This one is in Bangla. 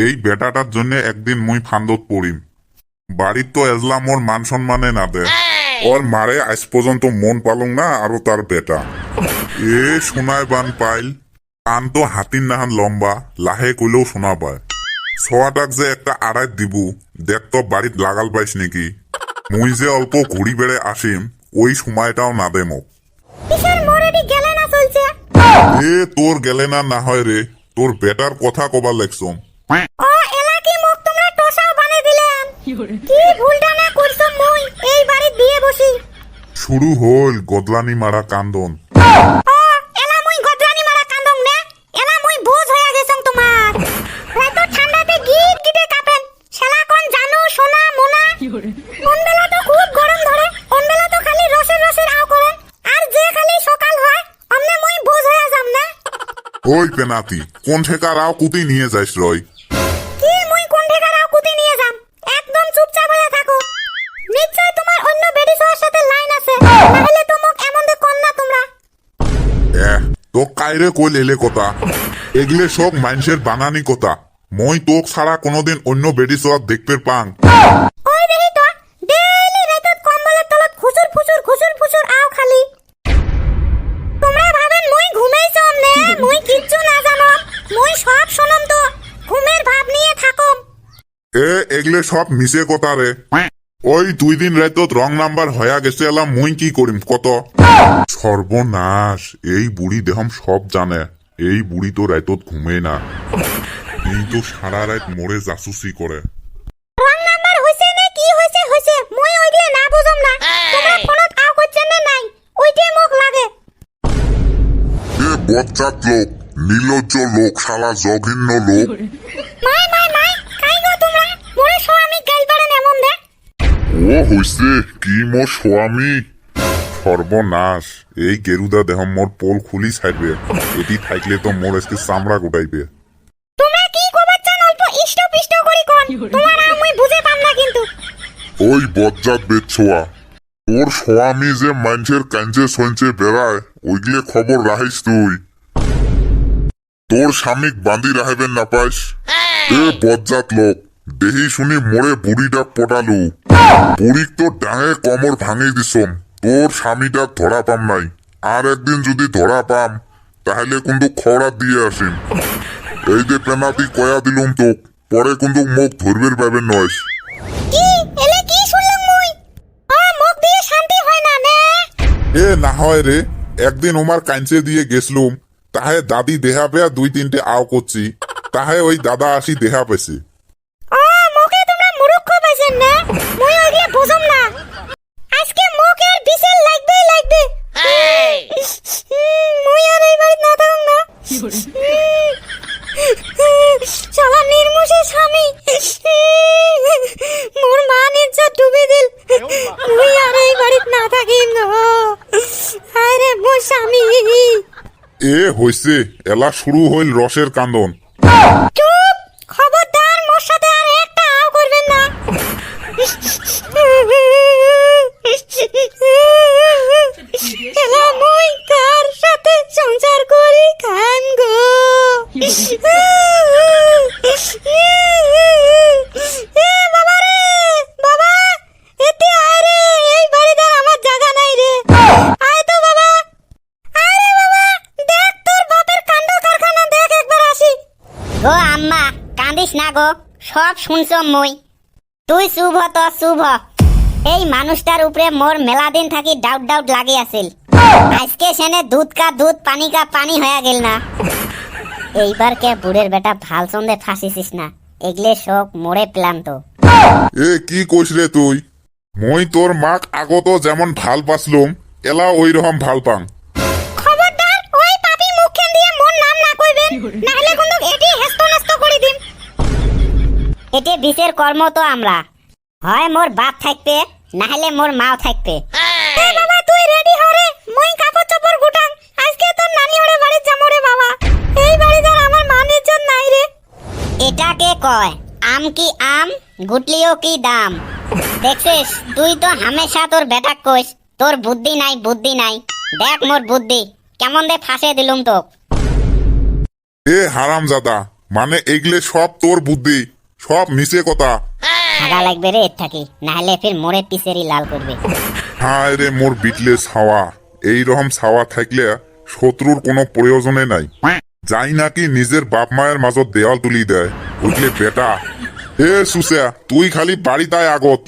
এই বেটাটার জন্য একদিন মুই ফান্দত পড়িম। বাড়ির তো এজলা মোর মান সম্মানে না দে। ওর মারে আজ পর্যন্ত মন পালং না আরো তার বেটা। এ শোনায় বান পাইল, কান তো হাতির নাহান লম্বা, লাহে কইলেও শোনা পায়। ছোয়াটাক যে একটা আড়াই দিবু, দেখ তো বাড়িত লাগাল পাইস নাকি। মুই যে অল্প ঘুরি বেড়ে আসিম, ওই সময়টাও না দে মোক। এ তোর গেলে না হয় রে, তোর বেটার কথা কবার লেখছম। শুরু হল গদলানি মারা কান্দন। ওই পেনাতি, কোন ঠেকা রাও কুতি নিয়ে যাইস রয়। তো কাইরে কইল এলে কথা, এগলে সব মানুষের বানানি কথা। মই তোক ছাড়া কোনোদিন অন্য বেডি সোয়াক দেখতে পাং। এগলে সব মিশে কথা রে। ওই 2 দিন রাতত রং নাম্বার হয়া গেছে এলাম, মুই কি করিম কত। সর্বনাশ, এই বুড়ি দেহম সব জানে। এই বুড়ি তো রাতত ঘুমে না, এই তো সারা রাত মোড়ে জাসুসি করে। বজ্জাত লোক, নির্লজ্জ লোক, শালা জঘন্য লোক। ও হইছে কি মোর স্বামী। সর্বনাশ, এই গেরুদা দেহম মোর পোল খুলি ছাড়বে। এটি থাকলে তো মোর আজকে চামড়া গোটাইবে। ওই বজ্জাত বেচ্ছোয়া, তোর স্বামী যে মানুষের কাঞ্চে সঞ্চে বেড়ায়, ওইগুলো খবর রাখিস তুই। তোর স্বামীক বাঁধি রাখবেন না পাইস। এ বজ্জাত লোক, দেহি শুনি মোরে বুড়িটা পটালু। বুড়িক তো ডাঙে কমর ভাঙি দিছম, তোর স্বামীটা ধরা পাম নাই। আর একদিন যদি ধরা পাম, তাহলে কিন্তু খবরা দিয়ে আসিম। এই যে পেনাতি কয়া দিলুম তোক, পরে কিন্তু মুখ ধরবের পাবেন নয়। এ না হয় রে, একদিন ওমার কাঞ্চে দিয়ে গেছলুম, তাহে দাদি দেহা পেয়া 2-3টে আও করছি, তাহে ওই দাদা আসি দেহা পেছে। এ হইছে, এলা শুরু হইল রসের কান্দন। খবরদার, মোর সাথে আর একটা আও করবেন না। এলা মুই কার সাথে সংসার করি খান গো। এ বাবা রে বাবা, এতে আয় রে, এই বাড়িতে আমার জায়গা নাই রে। আয় তো বাবা, আয় রে বাবা, দেখ তোর বাপের কাণ্ড কারখানা দেখ একবার আসি। গো আম্মা, কাঁদিস না গো, সব শুনছ মই। তুই শুভ তো শুভ। এই মানুষটার উপরে মোর মেলা দিন থাকি ডাউট লাগি আছিল। আজকে সেনে দুধ কা দুধ, পানি কা পানি হয়ে গেল না। এইবার কে বুড়ের বেটা ভাল সন্দে ফাঁসিছিস না, এগলে সব মোড়ে প্ল্যান তো। এ কি কইস রে তুই? মই তোর মাক আগত যেমন ভাল পাসলুম, এলা ওই রকম ভাল পাং। খবরদার, ওই পাপি মুখেন দিয়ে মোর নাম না কইবেন, নাহলে কিন্তু এটি হেস্ত নষ্ট করে দিম। এটি বিশের কর্ম তো আমরা, হয় মোর বাপ থাকবে, নাহলে মোর মাও থাকবে। এ বাবা, তুই রেডি হ রে, মই কাপড় চোপড় গুটাং। আজকে তোর নানি ওরে বাড়ি যামু রে বাবা। এই বাড়িতে আমার মানের জন্য নাই রে। এটাকে কয় আম কি আম, গুটলিও কি দাম। দেখছিস, তুই তো হামেশা তোর বেটা কইস তোর বুদ্ধি নাই বুদ্ধি নাই। দেখ মোর বুদ্ধি কেমন দে ফাঁসে দিলুম তো। এ হারাম জাদা, মানে এগুলো সব তোর বুদ্ধি, সব মিছে কথা। থাকা লাগবে রে এর থাকি, নাহলে ফির মোড়ে পিসেরই লাল করবে। হায় রে মোর বিটলে ছাওয়া, এইরকম ছাওয়া থাকলে শত্রুর কোনো প্রয়োজনে নাই। যাই নাকি নিজের বাপ মায়ের মাজত দেওয়াল তুলি দেয়, বুঝলে বেটা। এ সুসা, তুই খালি বাড়িতে আগত।